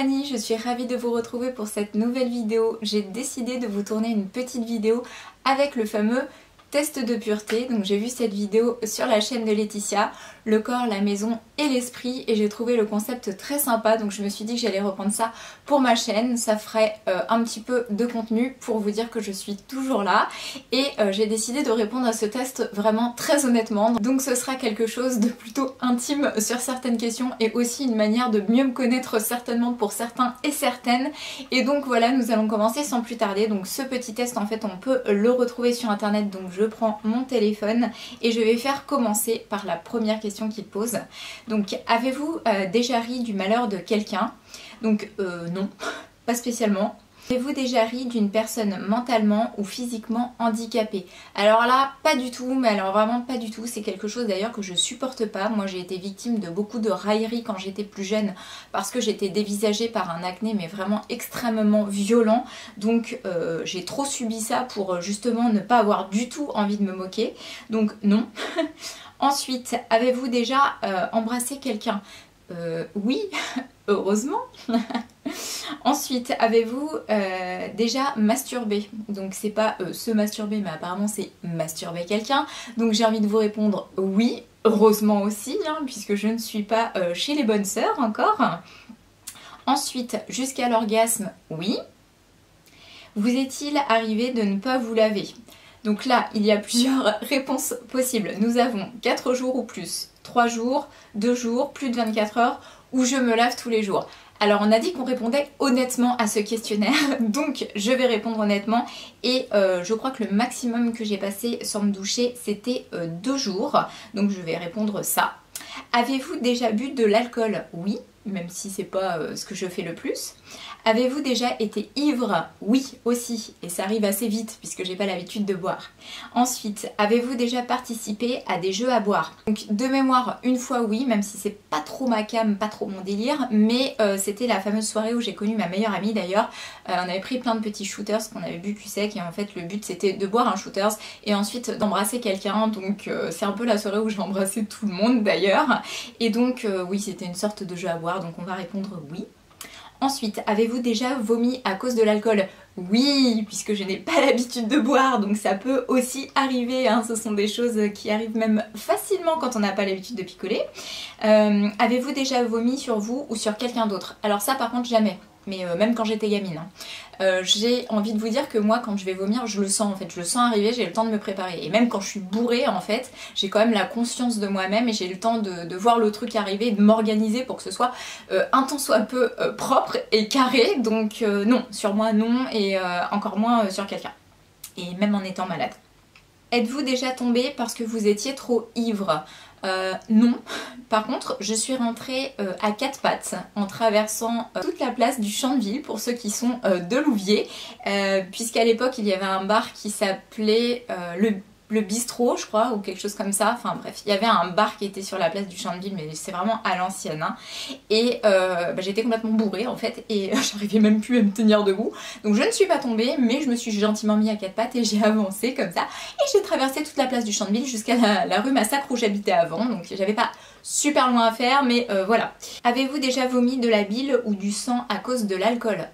Annie, je suis ravie de vous retrouver pour cette nouvelle vidéo. J'ai décidé de vous tourner une petite vidéo avec le fameux test de pureté. Donc j'ai vu cette vidéo sur la chaîne de Laetitia, le corps, la maison et l'esprit, et j'ai trouvé le concept très sympa, donc je me suis dit que j'allais reprendre ça pour ma chaîne. Ça ferait un petit peu de contenu pour vous dire que je suis toujours là, et j'ai décidé de répondre à ce test vraiment très honnêtement. Donc ce sera quelque chose de plutôt intime sur certaines questions et aussi une manière de mieux me connaître certainement pour certains et certaines. Et donc voilà, nous allons commencer sans plus tarder. Donc ce petit test, en fait, on peut le retrouver sur internet, donc je prends mon téléphone et je vais faire commencer par la première question qu'il pose. Donc, avez-vous déjà ri du malheur de quelqu'un? Donc non, pas spécialement. Avez-vous déjà ri d'une personne mentalement ou physiquement handicapée? Alors là, pas du tout, mais alors vraiment pas du tout. C'est quelque chose d'ailleurs que je supporte pas. Moi j'ai été victime de beaucoup de railleries quand j'étais plus jeune parce que j'étais dévisagée par un acné mais vraiment extrêmement violent. Donc j'ai trop subi ça pour justement ne pas avoir du tout envie de me moquer. Donc non. Ensuite, avez-vous déjà embrassé quelqu'un? Oui, heureusement. Ensuite, avez-vous déjà masturbé? Donc c'est pas se masturber, mais apparemment c'est masturber quelqu'un. Donc j'ai envie de vous répondre oui, heureusement aussi, hein, puisque je ne suis pas chez les bonnes sœurs encore. Ensuite, jusqu'à l'orgasme, oui. Vous est-il arrivé de ne pas vous laver? Donc là, il y a plusieurs réponses possibles. Nous avons 4 jours ou plus, 3 jours, 2 jours, plus de 24 heures, ou je me lave tous les jours. Alors on a dit qu'on répondait honnêtement à ce questionnaire, donc je vais répondre honnêtement. Et je crois que le maximum que j'ai passé sans me doucher, c'était 2 jours, donc je vais répondre ça. Avez-vous déjà bu de l'alcool? Oui, même si c'est pas ce que je fais le plus. Avez-vous déjà été ivre? Oui, aussi, et ça arrive assez vite puisque j'ai pas l'habitude de boire. Ensuite, avez-vous déjà participé à des jeux à boire? Donc de mémoire, une fois oui, même si c'est pas trop ma came, pas trop mon délire, mais c'était la fameuse soirée où j'ai connu ma meilleure amie d'ailleurs. On avait pris plein de petits shooters qu'on avait bu cul sec, et en fait le but c'était de boire un shooters et ensuite d'embrasser quelqu'un. Donc c'est un peu la soirée où j'ai embrassé tout le monde d'ailleurs. Et donc oui, c'était une sorte de jeu à boire, donc on va répondre oui. Ensuite, avez-vous déjà vomi à cause de l'alcool? Oui, puisque je n'ai pas l'habitude de boire, donc ça peut aussi arriver, hein, ce sont des choses qui arrivent même facilement quand on n'a pas l'habitude de picoler. Avez-vous déjà vomi sur vous ou sur quelqu'un d'autre? Alors ça par contre jamais, mais même quand j'étais gamine. Hein. J'ai envie de vous dire que moi quand je vais vomir, je le sens en fait, je le sens arriver, j'ai le temps de me préparer. Et même quand je suis bourrée en fait, j'ai quand même la conscience de moi-même et j'ai le temps de voir le truc arriver et de m'organiser pour que ce soit un tant soit peu propre et carré. Donc non, sur moi non, et encore moins sur quelqu'un. Et même en étant malade. Êtes-vous déjà tombé parce que vous étiez trop ivre? Non. Par contre, je suis rentrée à 4 pattes en traversant toute la place du Champ de Ville pour ceux qui sont de Louviers, puisqu'à l'époque il y avait un bar qui s'appelait le bistrot, je crois, ou quelque chose comme ça. Enfin bref, il y avait un bar qui était sur la place du Champ de Ville, mais c'est vraiment à l'ancienne. Hein. Et j'étais complètement bourrée en fait, et j'arrivais même plus à me tenir debout. Donc je ne suis pas tombée, mais je me suis gentiment mis à 4 pattes et j'ai avancé comme ça. Et j'ai traversé toute la place du Champ de Ville jusqu'à la rue Massacre où j'habitais avant. Donc j'avais pas super loin à faire, mais voilà. Avez-vous déjà vomi de la bile ou du sang à cause de l'alcool?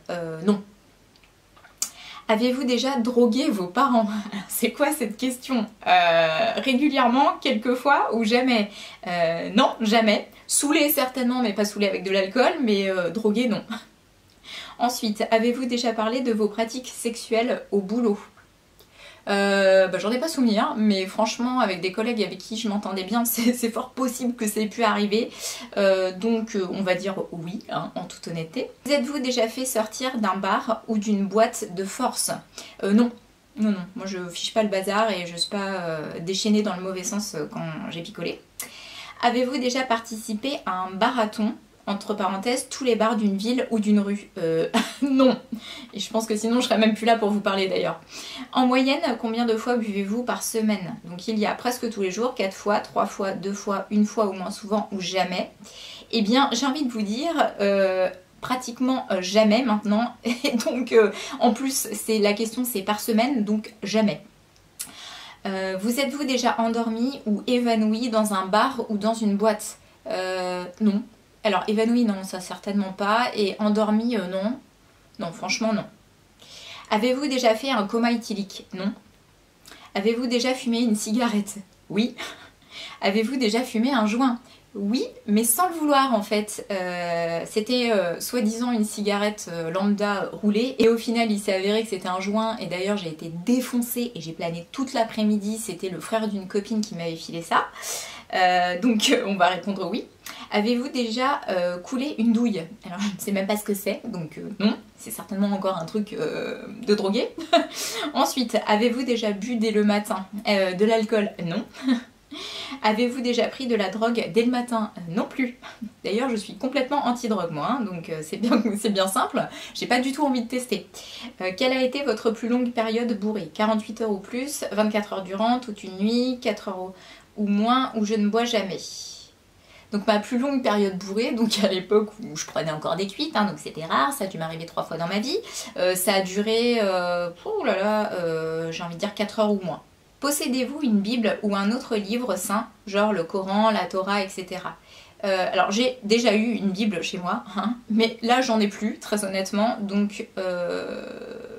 Non. Avez-vous déjà drogué vos parents? C'est quoi cette question? Régulièrement, quelquefois ou jamais? Non, jamais. Saoulé certainement, mais pas saoulé avec de l'alcool, mais drogué non. Ensuite, avez-vous déjà parlé de vos pratiques sexuelles au boulot? J'en ai pas souvenir, mais franchement avec des collègues avec qui je m'entendais bien, c'est fort possible que ça ait pu arriver, donc on va dire oui, hein, en toute honnêteté. Vous êtes-vous déjà fait sortir d'un bar ou d'une boîte de force? Non. Non, non, moi je fiche pas le bazar et je suis pas déchaînée dans le mauvais sens quand j'ai picolé. Avez-vous déjà participé à un marathon? Entre parenthèses, tous les bars d'une ville ou d'une rue. Non. Et je pense que sinon je serais même plus là pour vous parler d'ailleurs. En moyenne, combien de fois buvez-vous par semaine? Donc il y a presque tous les jours, 4 fois, 3 fois, 2 fois, 1 fois ou moins souvent ou jamais. Eh bien j'ai envie de vous dire pratiquement jamais maintenant. Et donc en plus la question c'est par semaine, donc jamais. Vous êtes-vous déjà endormi ou évanoui dans un bar ou dans une boîte? Non. Alors évanoui non, ça certainement pas, et endormi non. Non, franchement non. Avez-vous déjà fait un coma éthylique? Non. Avez-vous déjà fumé une cigarette? Oui. Avez-vous déjà fumé un joint? Oui, mais sans le vouloir en fait. C'était soi-disant une cigarette lambda roulée et au final il s'est avéré que c'était un joint et d'ailleurs j'ai été défoncée et j'ai plané toute l'après-midi. C'était le frère d'une copine qui m'avait filé ça. Donc on va répondre oui. Avez-vous déjà coulé une douille? Alors je ne sais même pas ce que c'est, donc non. C'est certainement encore un truc de drogué. Ensuite, avez-vous déjà bu dès le matin de l'alcool? Non. Avez-vous déjà pris de la drogue dès le matin? Non plus. D'ailleurs, je suis complètement anti-drogue moi, hein, donc c'est bien simple. J'ai pas du tout envie de tester. Quelle a été votre plus longue période bourrée? 48 heures ou plus, 24 heures durant, toute une nuit, 4 heures ou moins, ou je ne bois jamais. Donc ma plus longue période bourrée, donc à l'époque où je prenais encore des cuites, hein, donc c'était rare, ça a dû m'arriver 3 fois dans ma vie. Ça a duré, j'ai envie de dire 4 heures ou moins. Possédez-vous une Bible ou un autre livre saint, genre le Coran, la Torah, etc. Alors j'ai déjà eu une Bible chez moi, hein, mais là j'en ai plus, très honnêtement, donc...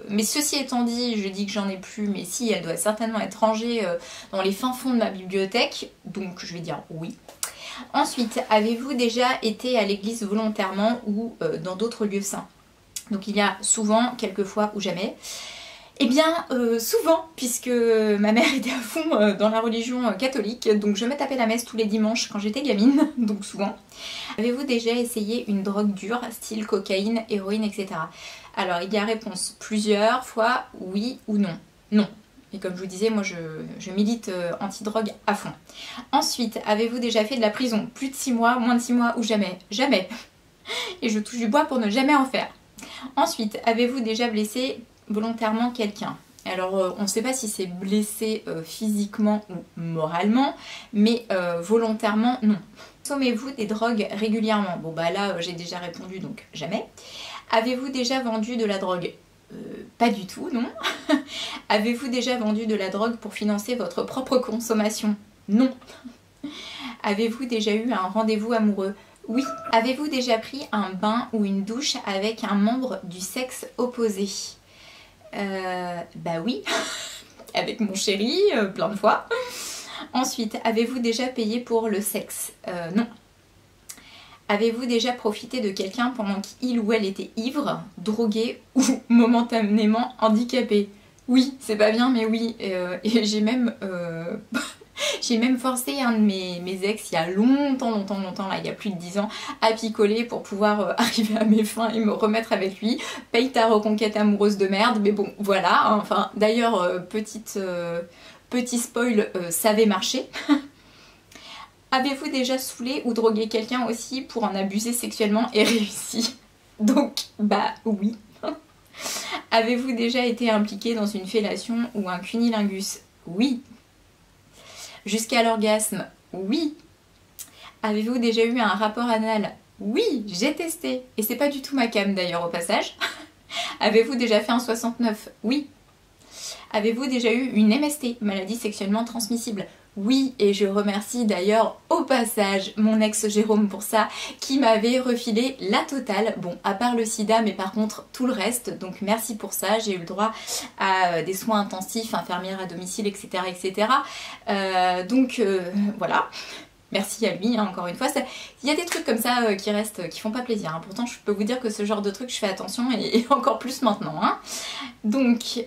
Mais ceci étant dit, je dis que j'en ai plus, mais si, elle doit certainement être rangée dans les fins fonds de ma bibliothèque, donc je vais dire oui. Ensuite, avez-vous déjà été à l'église volontairement ou dans d'autres lieux saints? Donc il y a souvent, quelquefois ou jamais. Eh bien, souvent, puisque ma mère était à fond dans la religion catholique, donc je me tapais la messe tous les dimanches quand j'étais gamine, donc souvent. Avez-vous déjà essayé une drogue dure, style cocaïne, héroïne, etc. Alors, il y a réponse plusieurs fois, oui ou non. Non. Et comme je vous disais, moi je milite anti-drogue à fond. Ensuite, avez-vous déjà fait de la prison? Plus de 6 mois, moins de 6 mois ou jamais? Jamais. Et je touche du bois pour ne jamais en faire. Ensuite, avez-vous déjà blessé volontairement quelqu'un? Alors on ne sait pas si c'est blessé physiquement ou moralement, mais volontairement non. Consommez-vous des drogues régulièrement? Bon bah là j'ai déjà répondu donc jamais. Avez-vous déjà vendu de la drogue? Pas du tout, non. Avez-vous déjà vendu de la drogue pour financer votre propre consommation? Non. Avez-vous déjà eu un rendez-vous amoureux? Oui. Avez-vous déjà pris un bain ou une douche avec un membre du sexe opposé? Bah oui, avec mon chéri, plein de fois. Ensuite, avez-vous déjà payé pour le sexe? Non. Avez-vous déjà profité de quelqu'un pendant qu'il ou elle était ivre, drogué ou momentanément handicapé? Oui, c'est pas bien, mais oui. Et j'ai même... J'ai même forcé un de mes ex il y a longtemps, là, il y a plus de 10 ans, à picoler pour pouvoir arriver à mes fins et me remettre avec lui. Paye ta reconquête amoureuse de merde, mais bon, voilà. Hein, enfin, d'ailleurs, petit spoil, ça avait marché. Avez-vous déjà saoulé ou drogué quelqu'un aussi pour en abuser sexuellement et réussi? Donc, bah oui. Avez-vous déjà été impliqué dans une fellation ou un cunilingus? Oui. Jusqu'à l'orgasme? Oui. Avez-vous déjà eu un rapport anal? Oui, j'ai testé. Et c'est pas du tout ma cam d'ailleurs au passage. Avez-vous déjà fait un 69? Oui. Avez-vous déjà eu une MST, maladie sexuellement transmissible? Oui, et je remercie d'ailleurs au passage mon ex Jérôme pour ça, qui m'avait refilé la totale. Bon, à part le sida, mais par contre tout le reste, donc merci pour ça. J'ai eu le droit à des soins intensifs, infirmière à domicile, etc. etc. Donc voilà. Merci à lui, hein, encore une fois. Il y a des trucs comme ça qui restent, qui font pas plaisir. Hein. Pourtant, je peux vous dire que ce genre de truc, je fais attention et encore plus maintenant. Hein. Donc...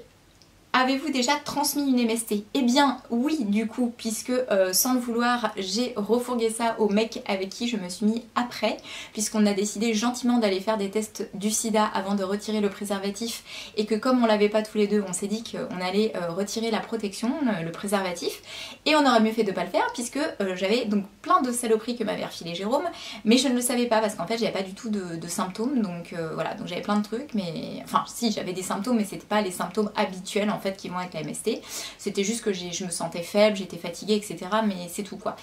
Avez-vous déjà transmis une MST? Eh bien oui du coup, puisque sans le vouloir j'ai refourgué ça au mec avec qui je me suis mis après, puisqu'on a décidé gentiment d'aller faire des tests du sida avant de retirer le préservatif, et que comme on l'avait pas tous les deux, on s'est dit qu'on allait retirer la protection, le préservatif, et on aurait mieux fait de pas le faire puisque j'avais donc plein de saloperies que m'avait refilé Jérôme, mais je ne le savais pas parce qu'en fait j'avais pas du tout de symptômes, donc voilà, donc j'avais plein de trucs, mais enfin si, j'avais des symptômes mais c'était pas les symptômes habituels en fait qui vont avec la MST, c'était juste que je me sentais faible, j'étais fatiguée, etc. mais c'est tout quoi.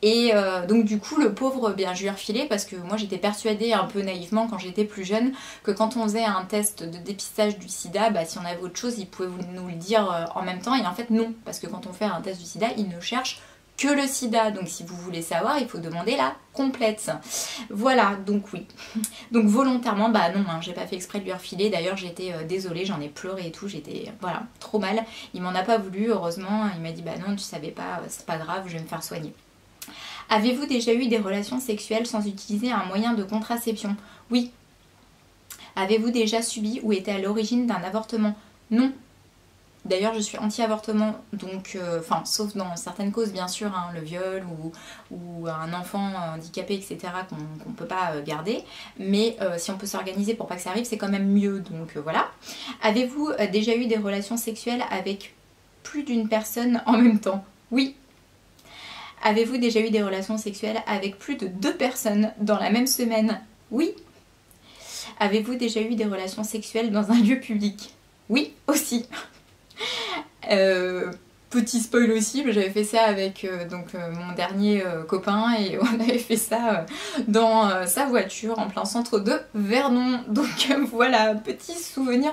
Et donc du coup le pauvre, bien je lui ai refilé parce que moi j'étais persuadée un peu naïvement quand j'étais plus jeune que quand on faisait un test de dépistage du sida, bah, si on avait autre chose ils pouvaient nous le dire en même temps, et en fait non, parce que quand on fait un test du sida ils ne cherchent que le sida. Donc si vous voulez savoir, il faut demander la complète. Voilà, donc oui. Donc volontairement, bah non, hein, j'ai pas fait exprès de lui refiler. D'ailleurs j'étais désolée, j'en ai pleuré et tout, j'étais voilà, trop mal. Il m'en a pas voulu, heureusement. Il m'a dit bah non, tu savais pas, c'est pas grave, je vais me faire soigner. Avez-vous déjà eu des relations sexuelles sans utiliser un moyen de contraception? Oui. Avez-vous déjà subi ou été à l'origine d'un avortement? Non. D'ailleurs je suis anti-avortement, donc, enfin sauf dans certaines causes bien sûr, hein, le viol ou un enfant handicapé etc. qu'on ne peut pas garder, mais si on peut s'organiser pour pas que ça arrive c'est quand même mieux, donc voilà. Avez-vous déjà eu des relations sexuelles avec plus d'une personne en même temps? Oui. Avez-vous déjà eu des relations sexuelles avec plus de 2 personnes dans la même semaine? Oui. Avez-vous déjà eu des relations sexuelles dans un lieu public? Oui, aussi. Petit spoil aussi, j'avais fait ça avec mon dernier copain et on avait fait ça dans sa voiture en plein centre de Vernon. Donc voilà, petit souvenir.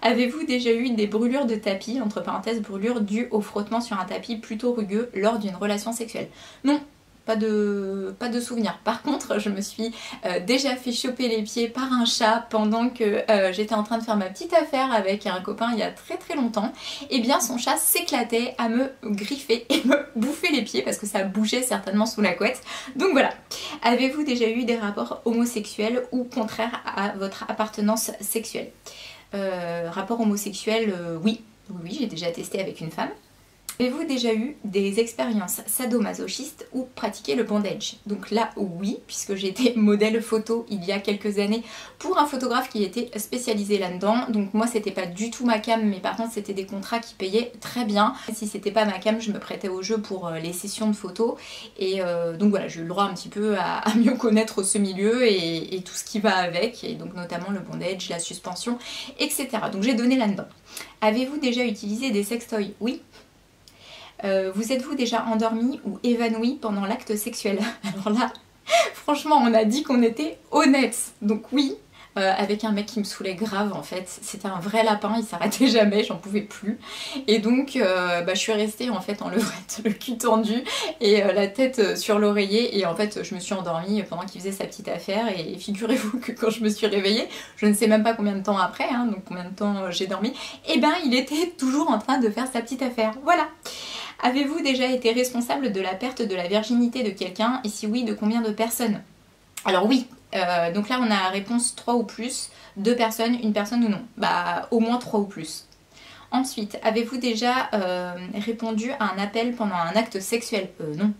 Avez-vous déjà eu des brûlures de tapis, entre parenthèses brûlures dues au frottement sur un tapis plutôt rugueux lors d'une relation sexuelle? Non. Pas de souvenir. Par contre, je me suis déjà fait choper les pieds par un chat pendant que j'étais en train de faire ma petite affaire avec un copain il y a très longtemps. Et bien son chat s'éclatait à me griffer et me bouffer les pieds parce que ça bougeait certainement sous la couette. Donc voilà. Avez-vous déjà eu des rapports homosexuels ou contraires à votre appartenance sexuelle? Rapport homosexuel, oui. Oui, j'ai déjà testé avec une femme. Avez-vous déjà eu des expériences sadomasochistes ou pratiqué le bondage? Donc là oui, puisque j'ai été modèle photo il y a quelques années pour un photographe qui était spécialisé là-dedans. Donc moi c'était pas du tout ma cam, mais par contre c'était des contrats qui payaient très bien. Si c'était pas ma cam, je me prêtais au jeu pour les sessions de photos. Et donc voilà, j'ai eu le droit un petit peu à mieux connaître ce milieu et tout ce qui va avec, et donc notamment le bondage, la suspension, etc. Donc j'ai donné là-dedans. Avez-vous déjà utilisé des sextoys? Oui. Vous êtes-vous déjà endormi ou évanoui pendant l'acte sexuel? Alors là, franchement, on a dit qu'on était honnête. Donc oui, avec un mec qui me saoulait grave en fait. C'était un vrai lapin, il s'arrêtait jamais, j'en pouvais plus. Et donc, je suis restée en fait en levrette, le cul tendu et la tête sur l'oreiller. Et en fait, je me suis endormie pendant qu'il faisait sa petite affaire. Et figurez-vous que quand je me suis réveillée, je ne sais même pas combien de temps après, hein, donc combien de temps j'ai dormi, et ben il était toujours en train de faire sa petite affaire. Voilà. Avez-vous déjà été responsable de la perte de la virginité de quelqu'un? Et si oui, de combien de personnes? Alors oui, donc là on a réponse 3 ou plus, 2 personnes, 1 personne ou non. Bah au moins 3 ou plus. Ensuite, avez-vous déjà répondu à un appel pendant un acte sexuel? Non.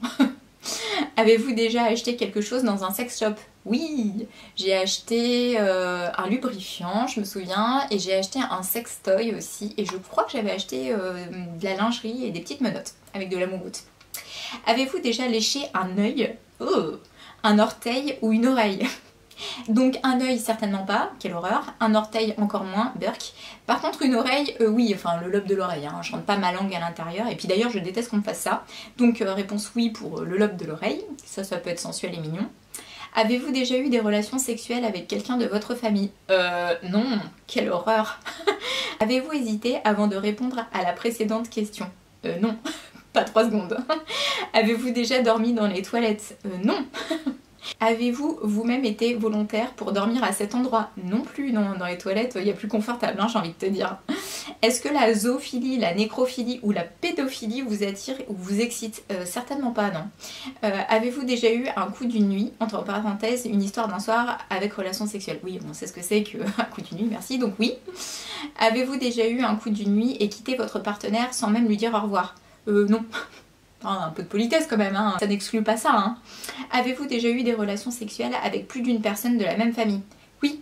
Avez-vous déjà acheté quelque chose dans un sex shop? Oui, j'ai acheté un lubrifiant, je me souviens, et j'ai acheté un sextoy aussi, et je crois que j'avais acheté de la lingerie et des petites menottes avec de la moumoute. Avez-vous déjà léché un œil, un orteil ou une oreille? Donc un œil certainement pas, quelle horreur, un orteil encore moins, burk. Par contre une oreille, oui, enfin le lobe de l'oreille, hein, je rentre pas ma langue à l'intérieur, et puis d'ailleurs je déteste qu'on me fasse ça. Donc réponse oui pour le lobe de l'oreille, ça peut être sensuel et mignon. Avez-vous déjà eu des relations sexuelles avec quelqu'un de votre famille? Non, quelle horreur. Avez-vous hésité avant de répondre à la précédente question? Non, pas 3 secondes. Avez-vous déjà dormi dans les toilettes? Non. Avez-vous vous-même été volontaire pour dormir à cet endroit? Non plus, non, dans les toilettes, il y a plus confortable, hein, j'ai envie de te dire. Est-ce que la zoophilie, la nécrophilie ou la pédophilie vous attire ou vous excite? Certainement pas, non. Avez-vous déjà eu un coup d'une nuit, entre parenthèses, une histoire d'un soir avec relation sexuelle? Oui, on sait ce que c'est qu'un coup d'une nuit, merci, donc oui. Avez-vous déjà eu un coup d'une nuit et quitté votre partenaire sans même lui dire au revoir? Non. Un peu de politesse quand même, hein. Ça n'exclut pas ça. Hein. Avez-vous déjà eu des relations sexuelles avec plus d'une personne de la même famille? Oui,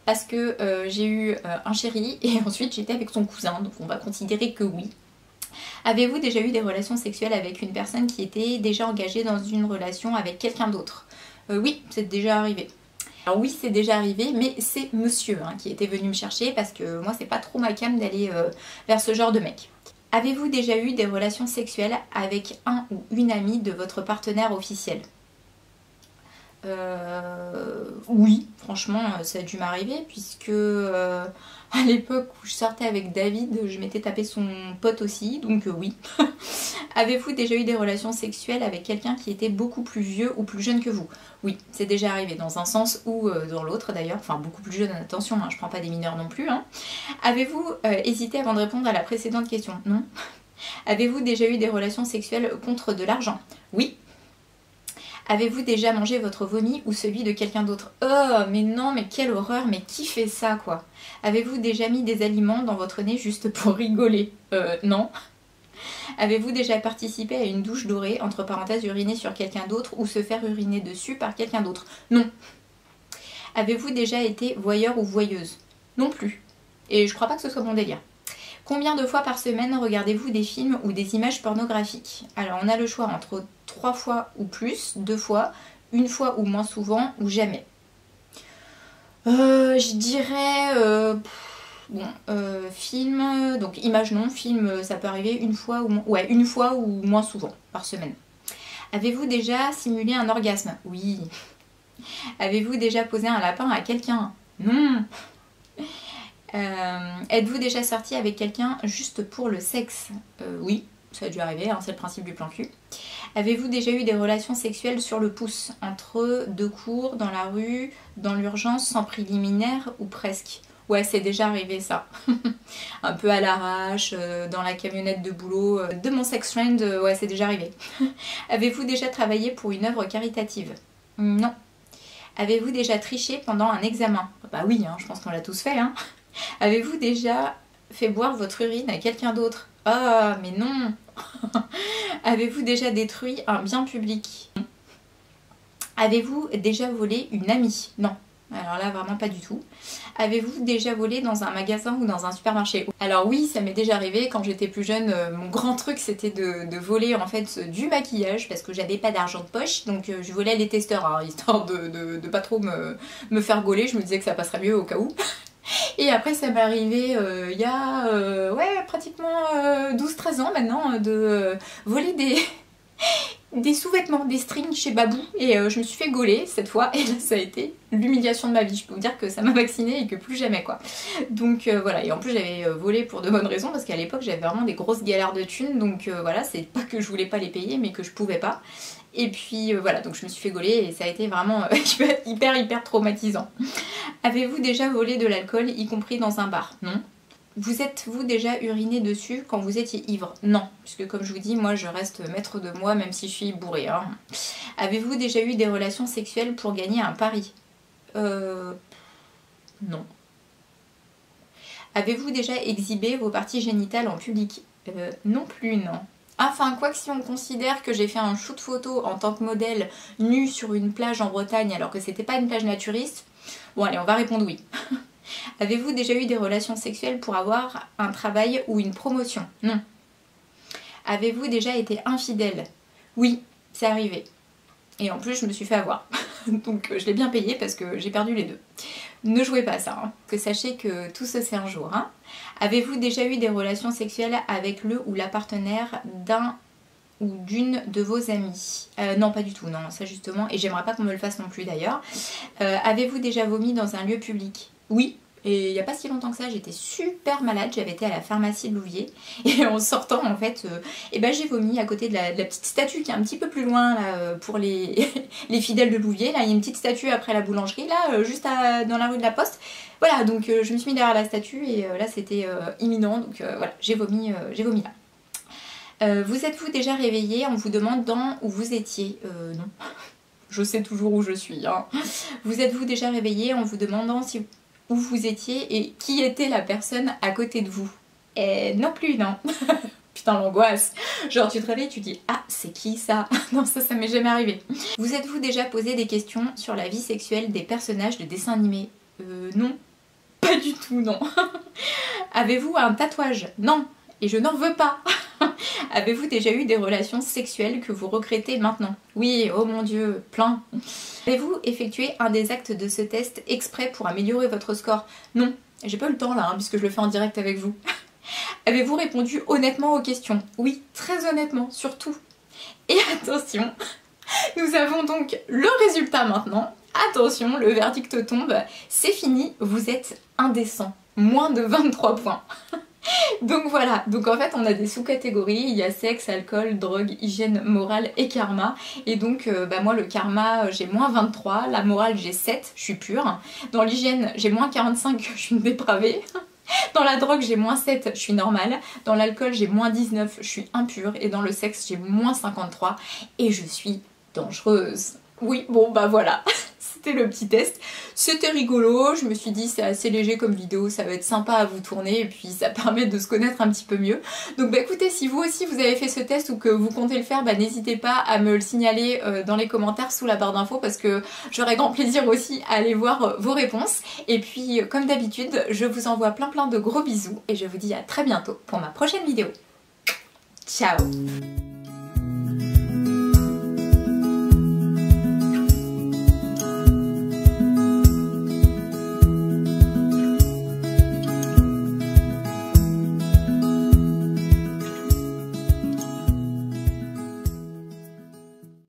parce que j'ai eu un chéri et ensuite j'étais avec son cousin, donc on va considérer que oui. Avez-vous déjà eu des relations sexuelles avec une personne qui était déjà engagée dans une relation avec quelqu'un d'autre? Oui, c'est déjà arrivé. Alors oui, c'est déjà arrivé, mais c'est monsieur hein, qui était venu me chercher parce que moi c'est pas trop ma came d'aller vers ce genre de mec. Avez-vous déjà eu des relations sexuelles avec un ou une amie de votre partenaire officiel? Oui, franchement, ça a dû m'arriver puisque à l'époque où je sortais avec David, je m'étais tapé son pote aussi, donc oui. Avez-vous déjà eu des relations sexuelles avec quelqu'un qui était beaucoup plus vieux ou plus jeune que vous? Oui, c'est déjà arrivé, dans un sens ou dans l'autre d'ailleurs, enfin beaucoup plus jeune, attention, hein, je prends pas des mineurs non plus. Hein. Avez-vous hésité avant de répondre à la précédente question? Non. Avez-vous déjà eu des relations sexuelles contre de l'argent? Oui. Avez-vous déjà mangé votre vomi ou celui de quelqu'un d'autre? Oh, mais non, mais quelle horreur, mais qui fait ça, quoi? Avez-vous déjà mis des aliments dans votre nez juste pour rigoler? Non. Avez-vous déjà participé à une douche dorée, entre parenthèses, uriner sur quelqu'un d'autre ou se faire uriner dessus par quelqu'un d'autre? Non. Avez-vous déjà été voyeur ou voyeuse? Non plus. Et je crois pas que ce soit mon délire. Combien de fois par semaine regardez-vous des films ou des images pornographiques? Alors on a le choix entre 3 fois ou plus, 2 fois, 1 fois ou moins souvent, ou jamais. Je dirais... film, donc image non, film ça peut arriver 1 fois ou 1 fois ou moins souvent par semaine. Avez-vous déjà simulé un orgasme? Oui. Avez-vous déjà posé un lapin à quelqu'un? Non. Êtes-vous déjà sorti avec quelqu'un juste pour le sexe? Oui, ça a dû arriver, hein, c'est le principe du plan cul. Avez-vous déjà eu des relations sexuelles sur le pouce, entre 2 cours, dans la rue, dans l'urgence, sans préliminaire ou presque? Ouais, c'est déjà arrivé ça. Un peu à l'arrache, dans la camionnette de boulot de mon sex friend, ouais, c'est déjà arrivé. Avez-vous déjà travaillé pour une œuvre caritative? Non. Avez-vous déjà triché pendant un examen? Bah oui, hein, je pense qu'on l'a tous fait. Hein. Avez-vous déjà fait boire votre urine à quelqu'un d'autre? Ah, mais non. Avez-vous déjà détruit un bien public? Avez-vous déjà volé une amie? Non. Alors là, vraiment pas du tout. Avez-vous déjà volé dans un magasin ou dans un supermarché? Alors oui, ça m'est déjà arrivé quand j'étais plus jeune. Mon grand truc, c'était de voler en fait du maquillage parce que j'avais pas d'argent de poche. Donc je volais les testeurs, hein, histoire de pas trop me faire gauler. Je me disais que ça passerait mieux au cas où. Et après ça m'est arrivé il y a ouais, pratiquement 12-13 ans maintenant de voler des sous-vêtements, des strings chez Babou et je me suis fait gauler cette fois et là ça a été l'humiliation de ma vie. Je peux vous dire que ça m'a vaccinée et que plus jamais quoi. Donc voilà, et en plus j'avais volé pour de bonnes raisons parce qu'à l'époque j'avais vraiment des grosses galères de thunes, donc voilà, c'est pas que je voulais pas les payer mais que je pouvais pas. Et puis voilà, donc je me suis fait gauler et ça a été vraiment hyper traumatisant. Avez-vous déjà volé de l'alcool, y compris dans un bar? Non. Vous êtes-vous déjà uriné dessus quand vous étiez ivre? Non, puisque comme je vous dis, moi je reste maître de moi même si je suis bourrée. Hein. Avez-vous déjà eu des relations sexuelles pour gagner un pari? Non. Avez-vous déjà exhibé vos parties génitales en public? Non plus, non. Enfin, quoi que si on considère que j'ai fait un shoot photo en tant que modèle nue sur une plage en Bretagne alors que c'était pas une plage naturiste, bon allez, on va répondre oui. Avez-vous déjà eu des relations sexuelles pour avoir un travail ou une promotion? Non. Avez-vous déjà été infidèle? Oui, c'est arrivé. Et en plus, je me suis fait avoir. Donc je l'ai bien payé parce que j'ai perdu les deux. Ne jouez pas à ça, hein. Que sachez que tout se sait un jour. Hein. Avez-vous déjà eu des relations sexuelles avec le ou la partenaire d'un ou d'une de vos amis? Non, pas du tout, non, ça justement. Et j'aimerais pas qu'on me le fasse non plus d'ailleurs. Avez-vous déjà vomi dans un lieu public? Oui. Et il n'y a pas si longtemps que ça, j'étais super malade, j'avais été à la pharmacie de Louviers et en sortant en fait, j'ai vomi à côté de la petite statue qui est un petit peu plus loin là, pour les fidèles de Louviers. Là, il y a une petite statue après la boulangerie, là, juste dans la rue de la Poste. Voilà, donc je me suis mis derrière la statue et là c'était imminent, donc voilà, j'ai vomi là. Vous êtes-vous déjà réveillé en vous demandant où vous étiez? Non, je sais toujours où je suis. Hein. Vous êtes-vous déjà réveillé en vous demandant où vous étiez et qui était la personne à côté de vous? Non plus, non. Putain, l'angoisse. Genre tu te réveilles, tu dis ah, c'est qui ça? Non, ça m'est jamais arrivé. Vous êtes-vous déjà posé des questions sur la vie sexuelle des personnages de dessins animés? Non. Pas du tout, non. Avez-vous un tatouage? Non. Et je n'en veux pas. Avez-vous déjà eu des relations sexuelles que vous regrettez maintenant? Oui, oh mon dieu, plein. Avez-vous effectué un des actes de ce test exprès pour améliorer votre score? Non, j'ai pas eu le temps là, hein, puisque je le fais en direct avec vous. Avez-vous répondu honnêtement aux questions? Oui, très honnêtement, surtout. Et attention, Nous avons donc le résultat maintenant. Attention, le verdict tombe, c'est fini, vous êtes indécent. Moins de 23 points. Donc voilà, donc en fait on a des sous-catégories, il y a sexe, alcool, drogue, hygiène, morale et karma. Et donc moi le karma j'ai moins 23, la morale j'ai 7, je suis pure. Dans l'hygiène j'ai moins 45, je suis une dépravée. Dans la drogue j'ai moins 7, je suis normale. Dans l'alcool j'ai moins 19, je suis impure. Et dans le sexe j'ai moins 53 et je suis dangereuse. Oui, bon bah voilà, c'était le petit test. C'était rigolo, je me suis dit c'est assez léger comme vidéo, ça va être sympa à vous tourner et puis ça permet de se connaître un petit peu mieux. Donc bah écoutez, si vous aussi vous avez fait ce test ou que vous comptez le faire, bah n'hésitez pas à me le signaler dans les commentaires sous la barre d'infos parce que j'aurai grand plaisir aussi à aller voir vos réponses. Et puis comme d'habitude, je vous envoie plein de gros bisous et je vous dis à très bientôt pour ma prochaine vidéo. Ciao!